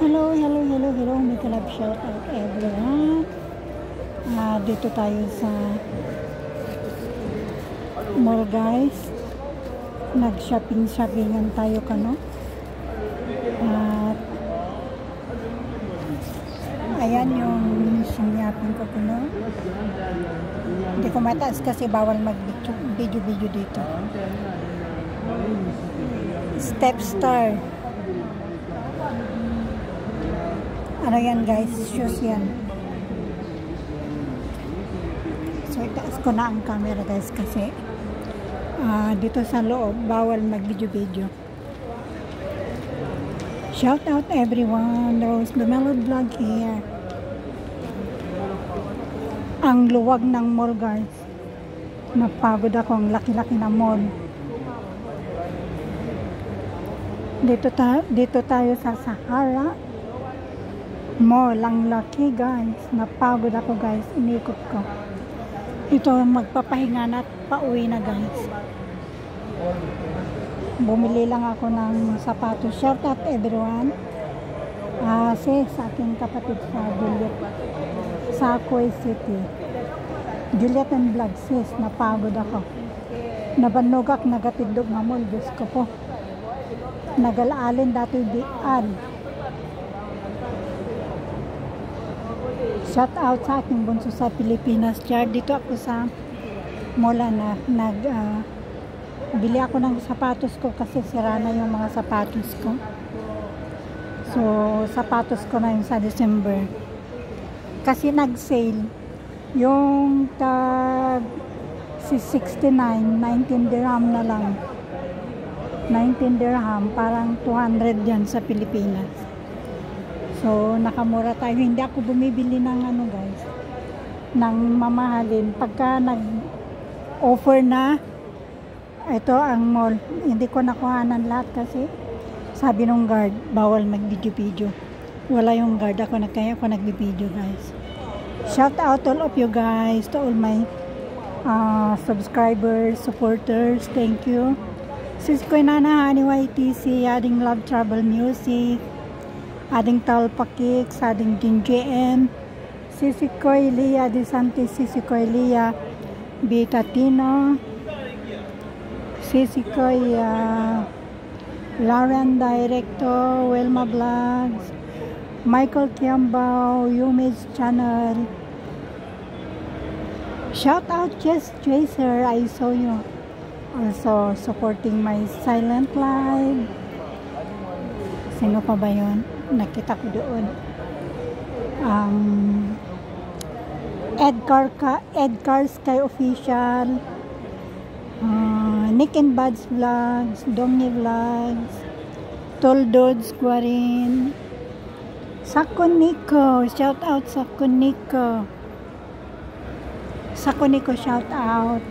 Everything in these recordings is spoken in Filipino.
Hello, may kalab shout out everyone. Dito tayo sa mall guys. Nag-shoppingan tayo kano. At ayan yung sinyapin ko kuno. Hindi ko mataas kasi bawal mag-video dito. Stepstar. Ano yan guys? Shoes yan. So itaas ko na ang camera guys kasi dito sa loob bawal mag-video. Shout out everyone. Rose Lumelo Vlog here. Ang luwag ng mall guys. Napagod ako. Ang laki-laki na mall. Dito tayo sa Sahara Mall. Ang laki guys. Napagod ako guys. Inikot ko. Ito magpapahinga na at pauwi na guys. Bumili lang ako ng sapatos. Shout out everyone. Sa aking kapatid sa Juliet. Sa Kuwait City. Juliet and Vlog sis. Napagod ako. Nabanugak nagatidog na mall. Diyos ko po. Nagalaalin dati di ad. Shout out sa aking bunso sa Pilipinas. Dito ako sa mall na bili ako ng sapatos ko kasi sira na yung mga sapatos ko. So, sapatos ko na yung sa December. Kasi nag-sale yung si 69, 19 dirham na lang. 19 dirham, parang 200 yan sa Pilipinas. So, nakamura tayo. Hindi ako bumibili ng ano guys, ng mamahalin. Pagka nag-offer na, ito ang mall. Hindi ko nakuhanan lahat kasi sabi nung guard, bawal mag-video. Wala yung guard ako, kaya ako nag-video guys. Shout out all of you guys, to all my subscribers, supporters. Thank you. Sis ko Nana Honey YTC, ading Love Travel Music, ading Talpa Kicks, ading JM, Sisi ko Elia De Santis, Sisi ko Elia Bita Tino, Sisi ko Lauren Directo, Wilma Vlogs, Michael Kiambao, Yumi's channel. Shout out Jess Tracer, I saw you. Also supporting my silent live. Sino pa ba yun? Nakita ko doon. Edgar Sky Official, Nick and Buds Vlogs, Dongi Vlogs, Toldods Guarin, Sakoniko. Shout out Sakoniko. Sakoniko, shout out.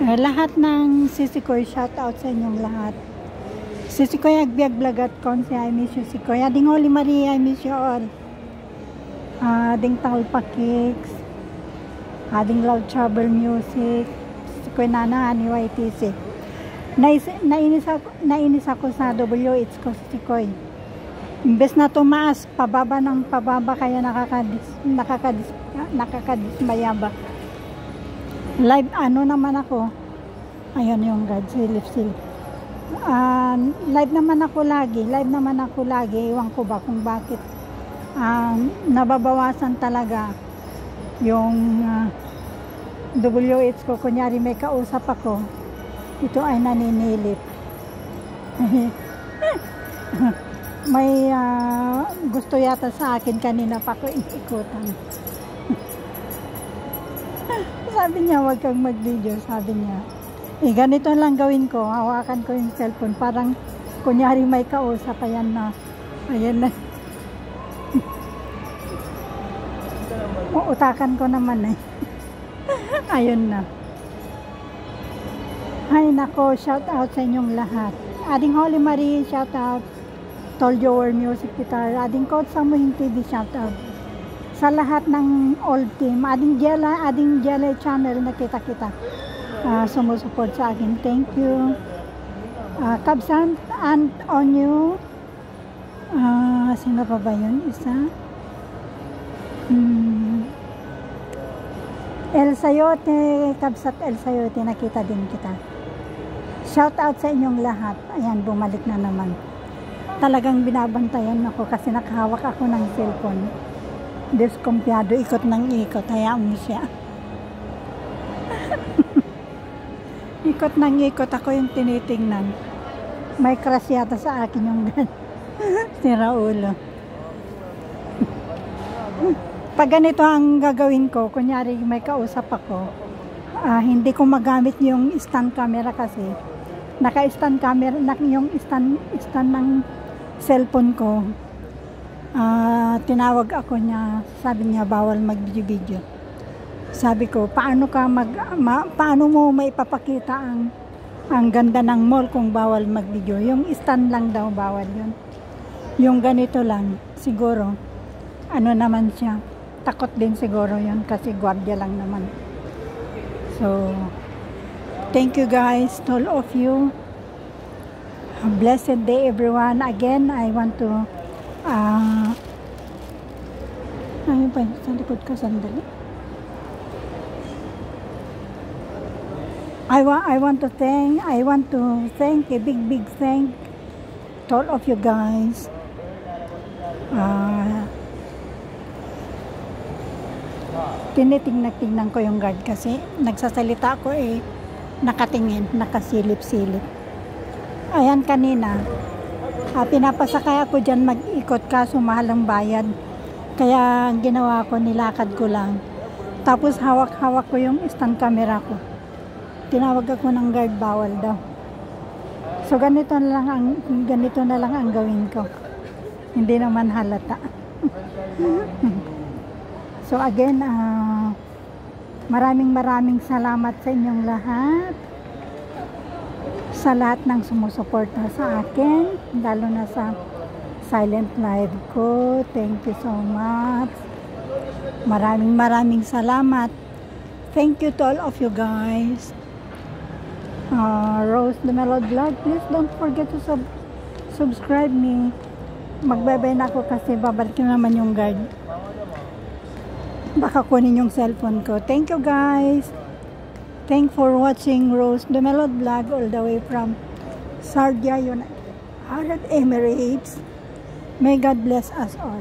Lahat ng Sisikoy, shout out sa inyong lahat. Sisikoy agbiag vlogat kon si I miss you Sikoy. Ading Holy Maria, I miss you all. Ading Talpa Kicks, ading Love Travel Music, Sikoy Nana ni YTC. Nainis ako sa WH ko si Sikoy. Imbes na tumaas, pababa ng pababa, kaya nakakadismaya ba. Live ano naman ako. Ayun yung God silip. Live naman ako lagi. Iwan ko ba kung bakit nababawasan talaga yung WH ko. Kunyari may kausap ako, ito ay naninilip. May gusto yata sa akin, kanina pa ko ikutan. Sabi niya, wag kang mag-video. Sabi niya, ganito lang gawin ko. Hawakan ko yung cellphone. Parang, kunyari may kausap. Ayan na. Utakan ko naman eh. Ayun na. Ay nako, shout out sa inyong lahat. Ading Holy Marie, shout out. Told Your Music Guitar. Ading Coach Samuhin TV, shout out. Sa lahat ng old team, ading Jella channel, nakita-kita sumusupport sa akin. Thank you. Kabsan and Onyo. Sino pa ba yun? Isa? El Sayote, Kabsat El Sayote, nakita din kita. Shout out sa inyong lahat. Ayan, bumalik na naman. Talagang binabantayan ako kasi nakahawak ako ng cellphone. Diskumpiyado, ikot ng ikot. Hayaan mo siya. Ikot ng ikot, ako yung tinitingnan. May crush yata sa akin yung si Raulo. Pag ganito ang gagawin ko, kunyari may kausap ako, hindi ko magamit yung stand camera kasi naka-stand camera, yung stand ng cellphone ko. Tinawag ako niya, sabi niya bawal mag-video. Sabi ko, paano mo maipapakita ang ganda ng mall kung bawal mag-video? Yung stand lang daw bawal yun. Yung ganito lang, siguro, ano naman siya, takot din siguro yun kasi gwardiya lang naman. So, thank you guys, to all of you. A blessed day everyone. Again, I want to ayun pa, sa likod ko, sandali. I want to thank a big thank to all of you guys. Tinitingnan ko yung guard kasi nagsasalita ako nakatingin, nakasilip-silip. Ayan kanina, pinapasakay ako dyan mag-ikot kaso mahal ang bayad. Kaya ang ginawa ko, nilakad ko lang. Tapos hawak-hawak ko yung stand camera ko. Tinawag ako ng guard, bawal daw. So ganito na lang ang gawin ko. Hindi naman halata. So again, maraming salamat sa inyong lahat. Sa lahat ng sumusuporta sa akin, lalo na sa silent live ko. Thank you so much. Maraming salamat. Thank you to all of you guys. Rose the Melody Vlog, please don't forget to subscribe me. Magbabay na ako kasi babalik na naman yung guard. Baka kunin yung cellphone ko. Thank you guys. Thank for watching Rose the Melody Vlog all the way from Saudi United Arab Emirates. May God bless us all.